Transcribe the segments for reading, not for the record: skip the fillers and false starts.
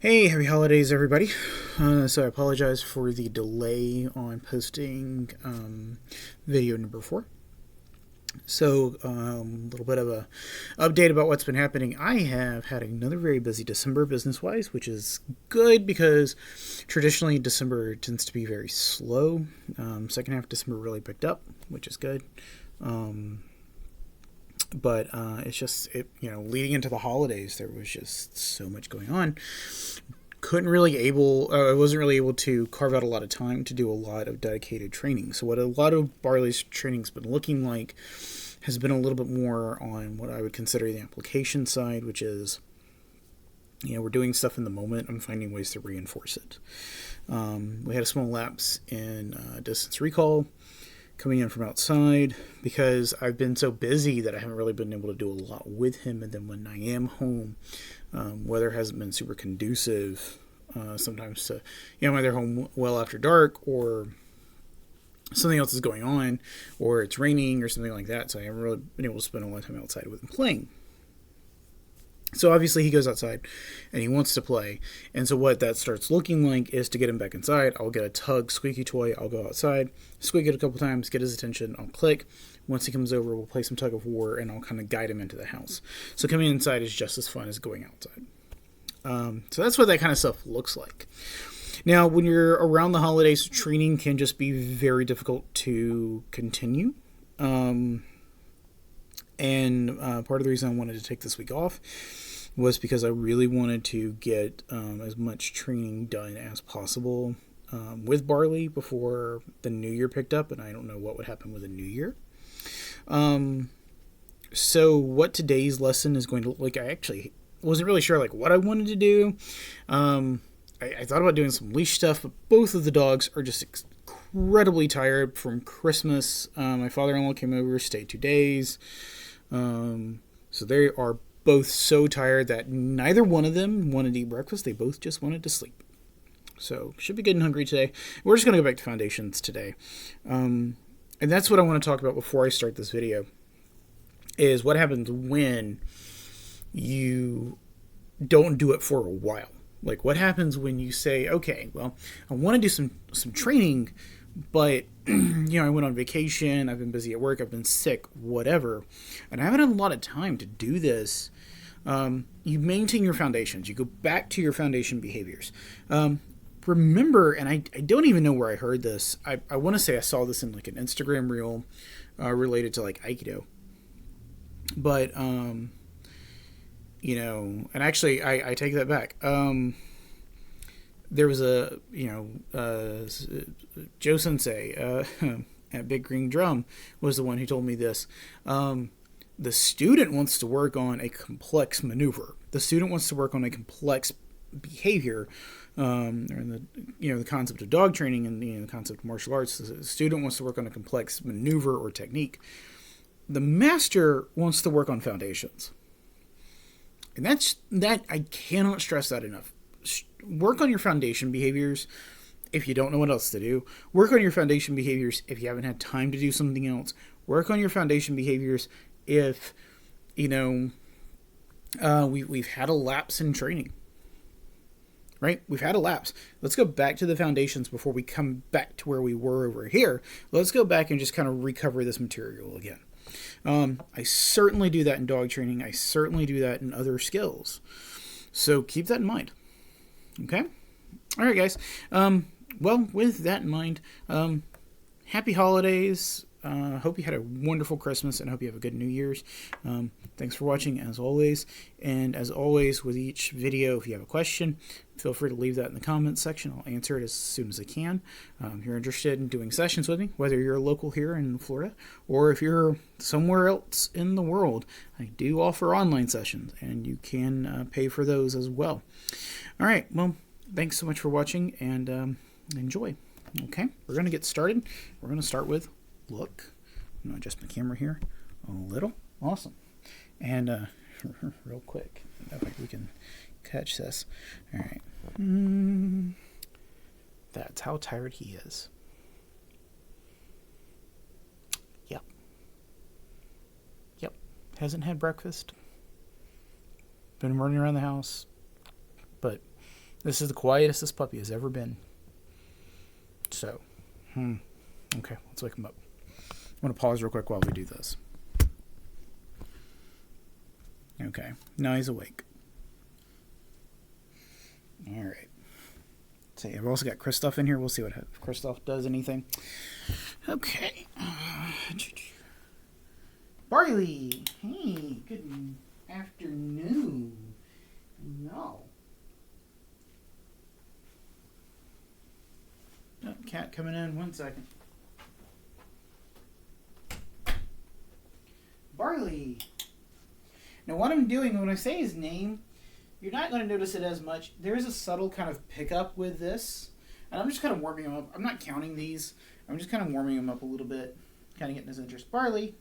Hey, happy holidays, everybody. So I apologize for the delay on posting video number 4. So a little bit of a update about what's been happening. I have had another very busy December business-wise, which is good because traditionally December tends to be very slow. Second half of December really picked up, which is good. But it's just leading into the holidays, there was just so much going on. I wasn't really able to carve out a lot of time to do a lot of dedicated training. So what a lot of Barley's training's been looking like has been a little bit more on what I would consider the application side, which is, we're doing stuff in the moment. I'm finding ways to reinforce it. We had a small lapse in distance recall coming in from outside because I've been so busy that I haven't really been able to do a lot with him. And then when I am home, weather hasn't been super conducive sometimes to, I'm either home well after dark or something else is going on or it's raining or something like that. So I haven't really been able to spend a lot of time outside with him playing. So obviously he goes outside and he wants to play. And so what that starts looking like is to get him back inside, I'll get a tug squeaky toy, I'll go outside, squeak it a couple times, get his attention, I'll click. Once he comes over, we'll play some tug of war and I'll kind of guide him into the house. So coming inside is just as fun as going outside. So that's what that kind of stuff looks like. Now, when you're around the holidays, training can just be very difficult to continue. And part of the reason I wanted to take this week off was because I really wanted to get as much training done as possible with Barley before the new year picked up, and I don't know what would happen with the new year. So what today's lesson is going to look like, I actually wasn't really sure what I wanted to do. I thought about doing some leash stuff, but both of the dogs are just incredibly tired from Christmas. My father-in-law came over, stayed 2 days. So they are both so tired that neither one of them wanted to eat breakfast. They both just wanted to sleep. So should be good and hungry today. We're just going to go back to foundations today. And that's what I want to talk about before I start this video, is what happens when you don't do it for a while. What happens when you say, okay, well, I want to do some training, but I went on vacation, I've been busy at work, I've been sick, whatever, and I haven't had a lot of time to do this. You maintain your foundations. You go back to your foundation behaviors. Remember, and I don't even know where I heard this. I want to say I saw this in an Instagram reel related to Aikido. But, and actually I take that back. There was a, Joe Sensei at Big Green Drum was the one who told me this. The student wants to work on a complex maneuver. The student wants to work on a complex behavior, or the concept of dog training and the concept of martial arts. The student wants to work on a complex maneuver or technique. The master wants to work on foundations. And that I cannot stress that enough. Work on your foundation behaviors if you don't know what else to do. Work on your foundation behaviors if you haven't had time to do something else. Work on your foundation behaviors if, we've had a lapse in training. Right? We've had a lapse. Let's go back to the foundations before we come back to where we were over here. Let's go back and just kind of recover this material again. I certainly do that in dog training. I certainly do that in other skills. So keep that in mind. Okay? All right, guys. Well, with that in mind, happy holidays. Hope you had a wonderful Christmas and hope you have a good New Year's. Thanks for watching as always. And as always with each video, if you have a question, feel free to leave that in the comments section. I'll answer it as soon as I can. If you're interested in doing sessions with me, whether you're local here in Florida or if you're somewhere else in the world, I do offer online sessions and you can pay for those as well. All right. Well, thanks so much for watching and enjoy. Okay. We're going to get started. We're going to start with look. I'm going to adjust my camera here a little. Awesome. And real quick, if we can catch this. All right. That's how tired he is. Yep. Hasn't had breakfast. Been running around the house. But This is the quietest this puppy has ever been. So, okay, let's wake him up. I'm going to pause real quick while we do this. Okay, now he's awake. All right. So I've also got Kristoff in here. We'll see if Kristoff does anything. Okay. Barley. Hey, good afternoon. No. Oh, cat coming in. 1 second. Barley. Now what I'm doing when I say his name, you're not going to notice it as much. There is a subtle kind of pickup with this. And I'm just kind of warming him up. I'm not counting these. I'm just kind of warming him up a little bit. Kind of getting his interest. Barley.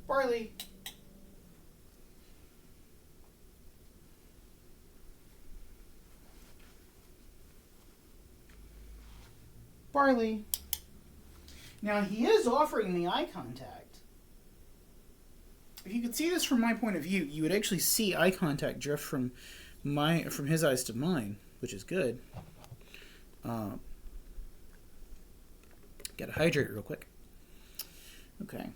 Barley. Barley. Now he is offering the eye contact. If you could see this from my point of view, you would actually see eye contact drift from his eyes to mine, which is good. Got to hydrate real quick. Okay.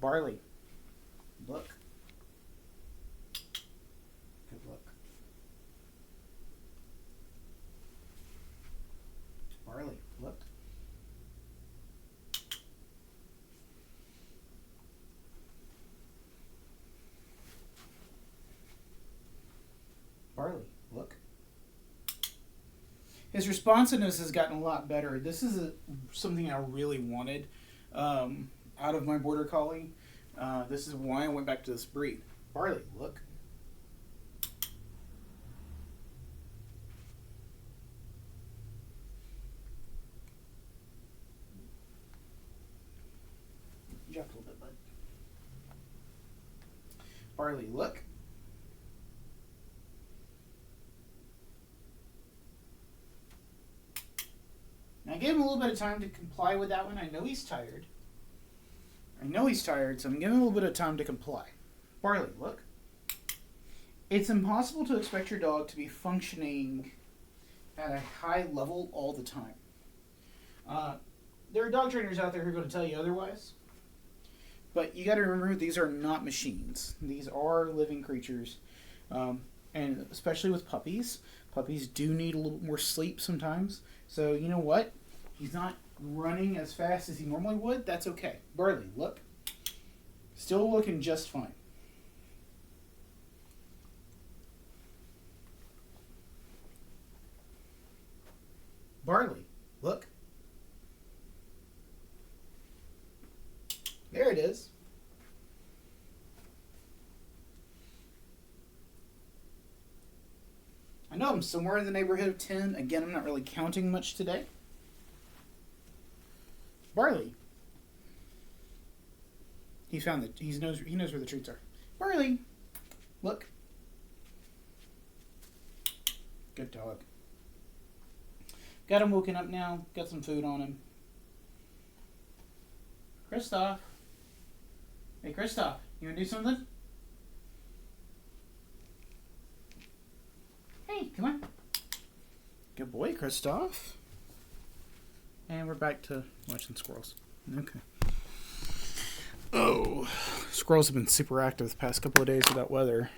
Barley. Look. Good look. Barley. Look. Barley. Look. His responsiveness has gotten a lot better. This is something I really wanted out of my Border Collie. This is why I went back to this breed. Barley, look. Dropped a little bit, bud. Barley, look. Now I gave him a little bit of time to comply with that one. I know he's tired. So I'm giving him a little bit of time to comply. Barley, look. It's impossible to expect your dog to be functioning at a high level all the time. There are dog trainers out there who are going to tell you otherwise. But you got to remember, these are not machines. These are living creatures. And especially with puppies. Puppies do need a little more sleep sometimes. So you know what? He's not running as fast as he normally would. That's okay. Barley, look. Still looking just fine. Barley, look. There it is. I know I'm somewhere in the neighborhood of 10. Again, I'm not really counting much today. Barley. He found that he knows where the treats are. Barley, look. Good dog. Got him woken up now. Got some food on him. Kristoff. Hey, Kristoff, you want to do something? Hey, come on. Good boy, Kristoff. And we're back to watching squirrels. Okay. Oh, squirrels have been super active the past couple of days with that weather.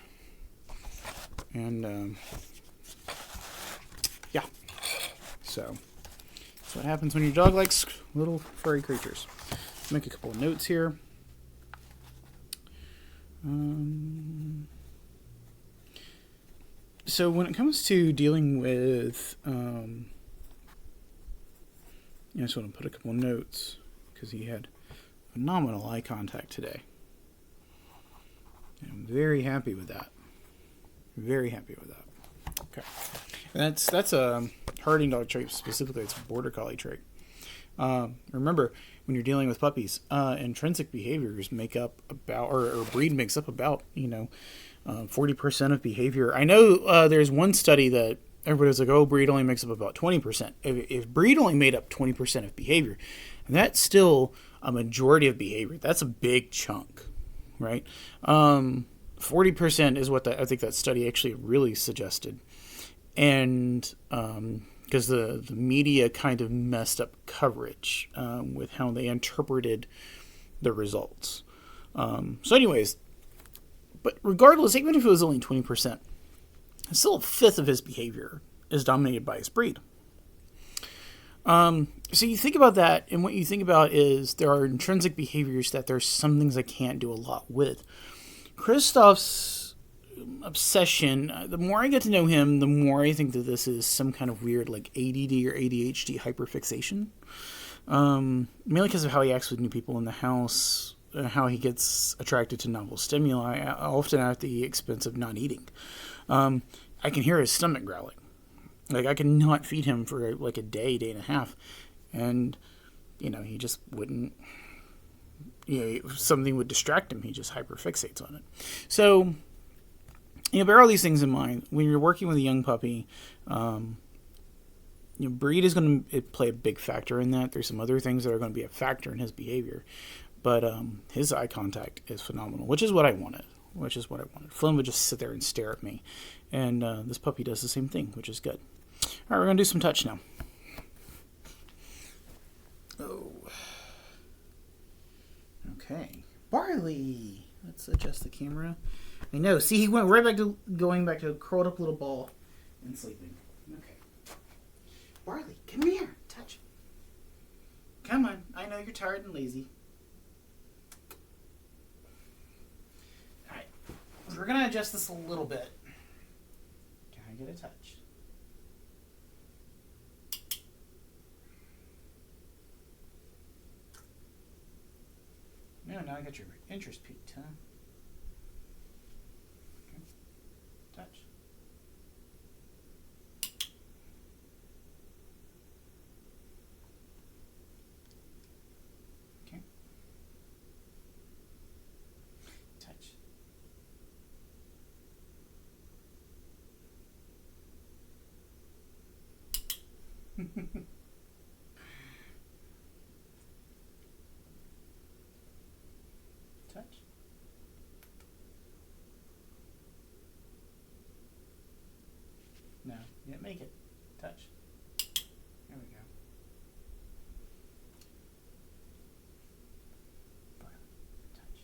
And, yeah. So, that's what happens when your dog likes little furry creatures. Let's make a couple of notes here. So when it comes to dealing with, I just want to put a couple of notes because he had phenomenal eye contact today. I'm very happy with that. Very happy with that. Okay, and that's a herding dog trait specifically. It's a Border Collie trait. Remember, when you're dealing with puppies, intrinsic behaviors make up about, or breed makes up about, 40% of behavior. I know there's one study that everybody's like, oh, breed only makes up about 20%. If breed only made up 20% of behavior, and that's still a majority of behavior, that's a big chunk, right? 40% is what I think that study actually really suggested. And because the media kind of messed up coverage with how they interpreted the results. So, anyways, but regardless, even if it was only 20%, still a fifth of his behavior is dominated by his breed. So you think about that, and what you think about is there are intrinsic behaviors that there's some things I can't do a lot with. Christoph's obsession, the more I get to know him, the more I think that this is some kind of weird like ADD or ADHD hyperfixation. Mainly because of how he acts with new people in the house, how he gets attracted to novel stimuli, often at the expense of not eating. I can hear his stomach growling. Like, I can not feed him for like a day and a half, and he just wouldn't. If something would distract him, he just hyperfixates on it. So, bear all these things in mind when you're working with a young puppy. Breed is going to play a big factor in that. There's some other things that are going to be a factor in his behavior, but his eye contact is phenomenal, which is what I wanted. Flynn would just sit there and stare at me, and this puppy does the same thing, which is good. All right, we're going to do some touch now. Oh. Okay. Barley. Let's adjust the camera. I know. See, he went right back to going back to a curled up little ball and sleeping. Okay. Barley, come here. Touch. Come on. I know you're tired and lazy. All right. We're going to adjust this a little bit. Can I get a touch? No, now I got your interest peaked, huh? Okay. Touch. Okay. Touch. Touch. No, you didn't make it. Touch. There we go. Touch.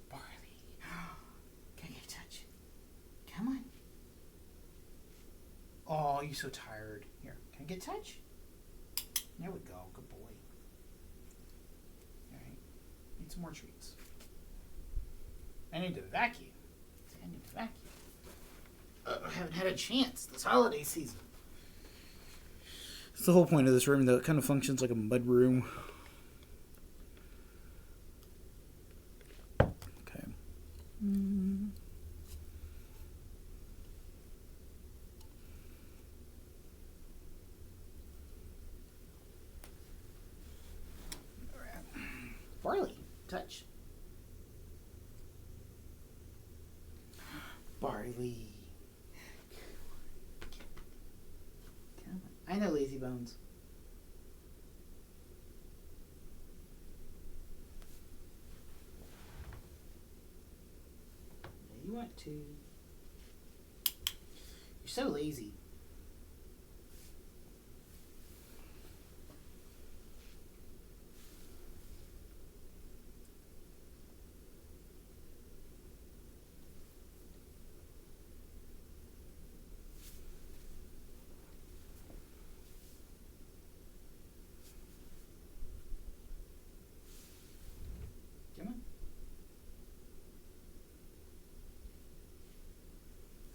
Barley. Can I get a touch? Come on. Oh, you're so tired. Here, can I get a touch? There we go. Good boy. All right. Need some more treats. I need to vacuum. I haven't had a chance this holiday season. It's the whole point of this room, though. It kind of functions like a mud room. Okay. Barley, touch. Barley. Come on. I know, lazy bones. Yeah, you want to. You're so lazy.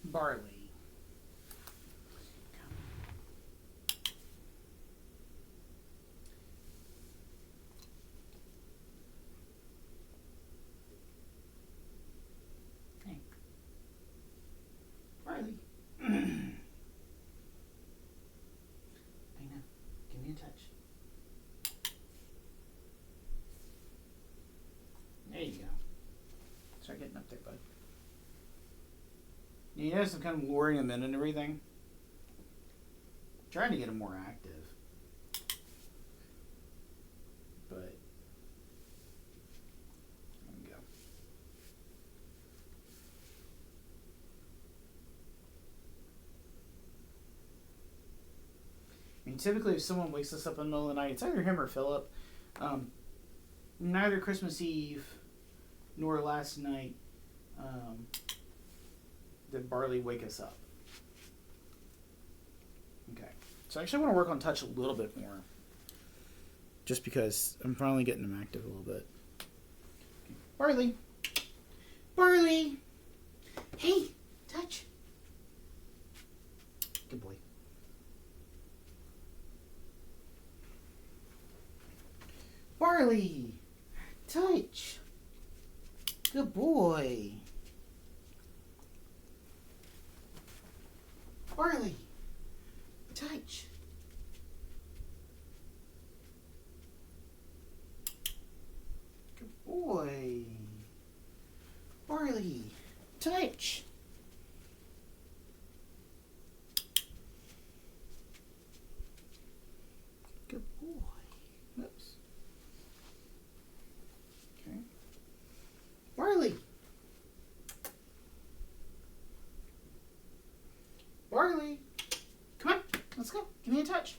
Barley. Hey. Barley. I know. birthday, bud. You notice I'm kind of luring him in and everything. Trying to get him more active. But there we go. I mean, typically if someone wakes us up in the middle of the night, it's either him or Philip. Neither Christmas Eve nor last night did Barley wake us up. Okay. So I actually want to work on touch a little bit more. Just because I'm finally getting him active a little bit. Okay. Barley! Barley! Hey! Touch! Good boy. Barley! Touch! Good boy! Barley! Touch! Good boy! Barley! Touch! Good boy! Oops. Okay. Barley! Barley! Come on, let's go. Give me a touch.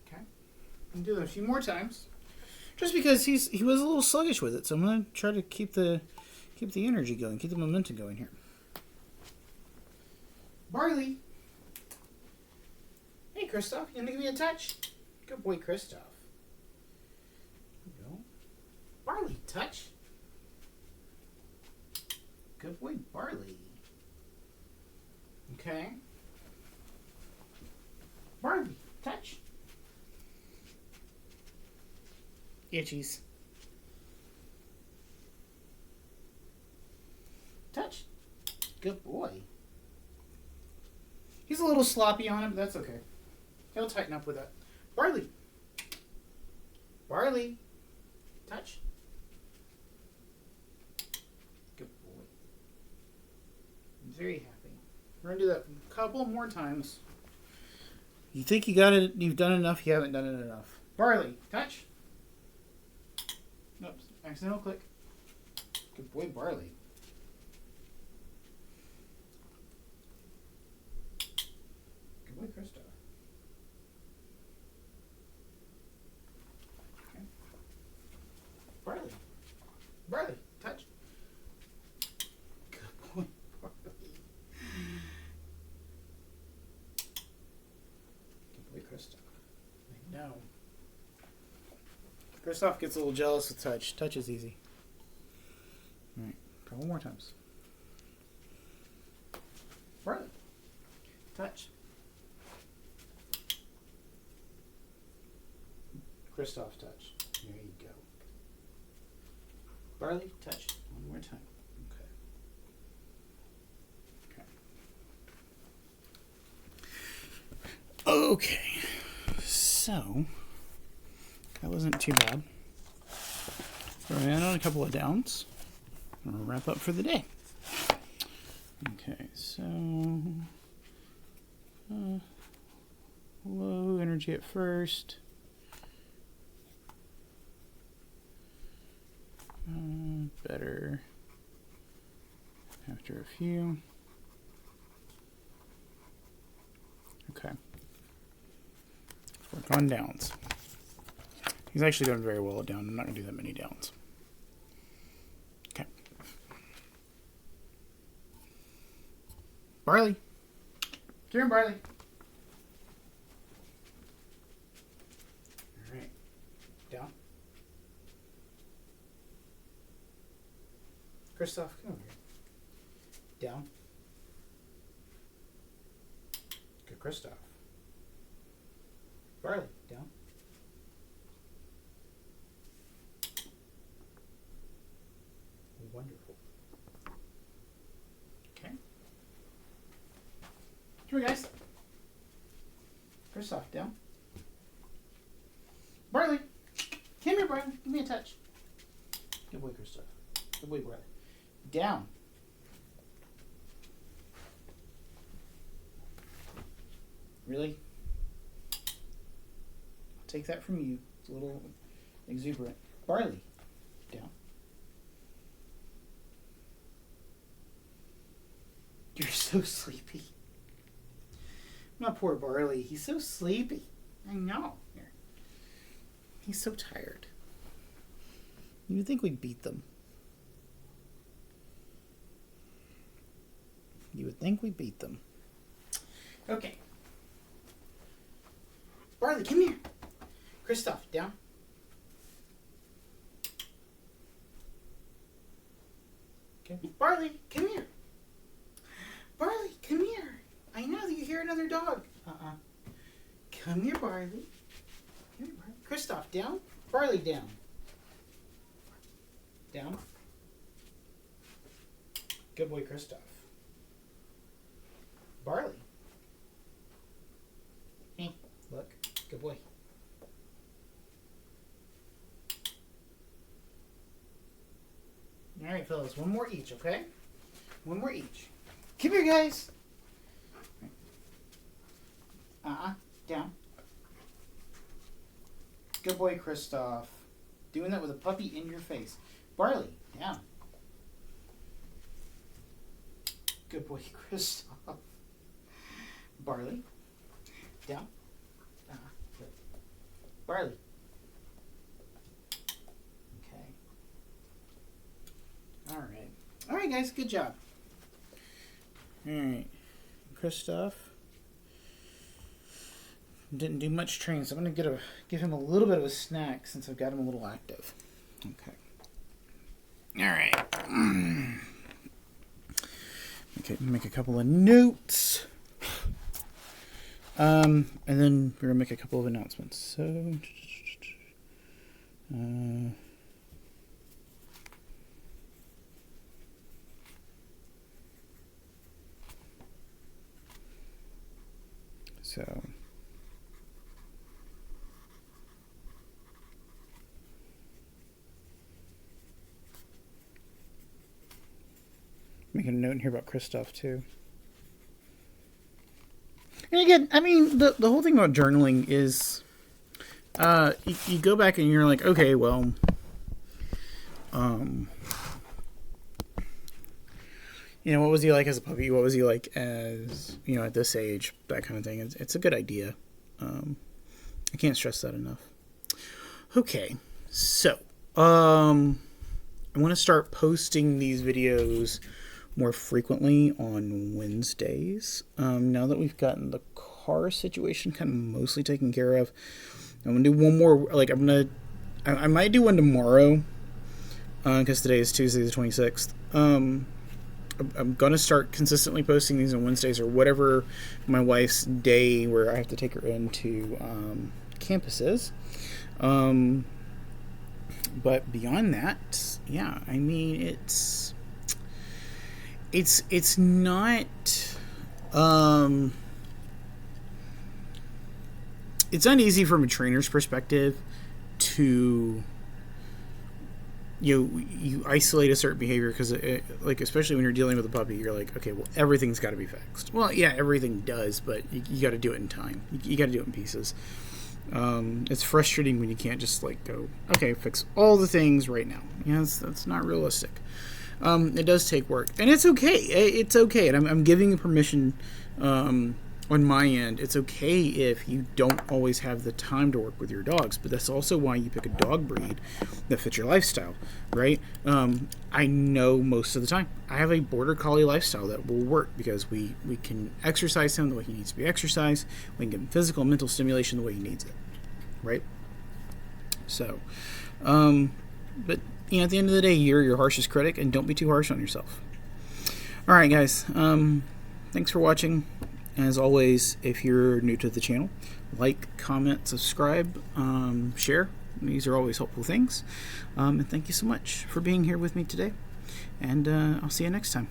Okay. I'm do that a few more times. Just because he was a little sluggish with it, so I'm gonna try to keep the energy going, keep the momentum going here. Barley! Hey, Kristoff, you gonna give me a touch? Good boy, Kristoff. There we go. Barley, touch. Good boy, Barley. Okay. Barley, touch. Itchies. Touch. Good boy. He's a little sloppy on it, but that's okay. He'll tighten up with that. Barley. Barley. Touch. Good boy. I'm very happy. We're going to do that a couple more times. You think you got it? You've done enough? You haven't done it enough. Barley. Touch. Oops. Accidental click. Good boy, Barley. Good boy, Krista. Okay. Barley. Barley. Touch. Good boy, Barley. Good boy, Krista. I know. Kristoff gets a little jealous with touch. Touch is easy. Alright, a couple more times. Barley. Touch. Kristoff, touch. There you go. Barley, touch. One more time. Okay. Okay. So, that wasn't too bad. We're in on a couple of downs. We'll wrap up for the day. Okay, so low energy at first. Better after a few. Okay. Let's work on downs. He's actually doing very well at down. I'm not going to do that many downs. Okay. Barley. Come here, Barley. All right. Down. Kristoff, come over here. Down. Good, Kristoff. Barley, down. Wonderful. Okay. Here we guys. Kristoff, down. Barley, come here, Barley. Give me a touch. Good boy, Christoph. Good boy, brother. Down. Really? I'll take that from you. It's a little exuberant. Barley, down. You're so sleepy. My poor Barley. He's so sleepy. I know. He's so tired. You would think we'd beat them. You would think we beat them. Okay. Barley, come here. Christoph, down. Okay. Barley, come here. Barley, come here. I know that you hear another dog. Come here, Barley. Come here, Barley. Christoph, down. Barley, down. Down. Good boy, Christoph. Barley. Hey, look. Good boy. All right, fellas. One more each, okay? One more each. Come here, guys. Down. Good boy, Christoph. Doing that with a puppy in your face. Barley, down. Good boy, Christoph. Barley, down. Good. Barley. Okay. All right. All right, guys. Good job. All right. Christoph didn't do much training, so I'm going to give him a little bit of a snack since I've got him a little active. Okay. All right. Okay, make a couple of notes. And then we're going to make a couple of announcements. So making a note in here about Christoph too. And again, I mean, the whole thing about journaling is, you go back and you're like, okay, well, you know, what was he like as a puppy? What was he like as, you know, at this age? That kind of thing. It's a good idea. I can't stress that enough. Okay, so I want to start posting these videos more frequently on Wednesdays. Now that we've gotten the car situation kind of mostly taken care of, I'm gonna do one more. Like I might do one tomorrow, because today is Tuesday the 26th. I'm gonna start consistently posting these on Wednesdays or whatever my wife's day where I have to take her into campus is. But beyond that, yeah, I mean it's not it's not easy from a trainer's perspective to you isolate a certain behavior because like especially when you're dealing with a puppy, you're like, okay, well, everything's got to be fixed. Well, yeah, everything does, but you got to do it in time. You got to do it in pieces. It's frustrating when you can't just like go, okay, fix all the things right now. That's not realistic. It does take work, and it's okay. It's okay, and I'm giving you permission on my end. It's okay if you don't always have the time to work with your dogs, but that's also why you pick a dog breed that fits your lifestyle, right? I know most of the time I have a border collie lifestyle that will work because we can exercise him the way he needs to be exercised. We can give him physical and mental stimulation the way he needs it, right? So, but you know, at the end of the day, you're your harshest critic, and don't be too harsh on yourself. All right, guys. Thanks for watching. As always, if you're new to the channel, like, comment, subscribe, share. These are always helpful things. And thank you so much for being here with me today. And I'll see you next time.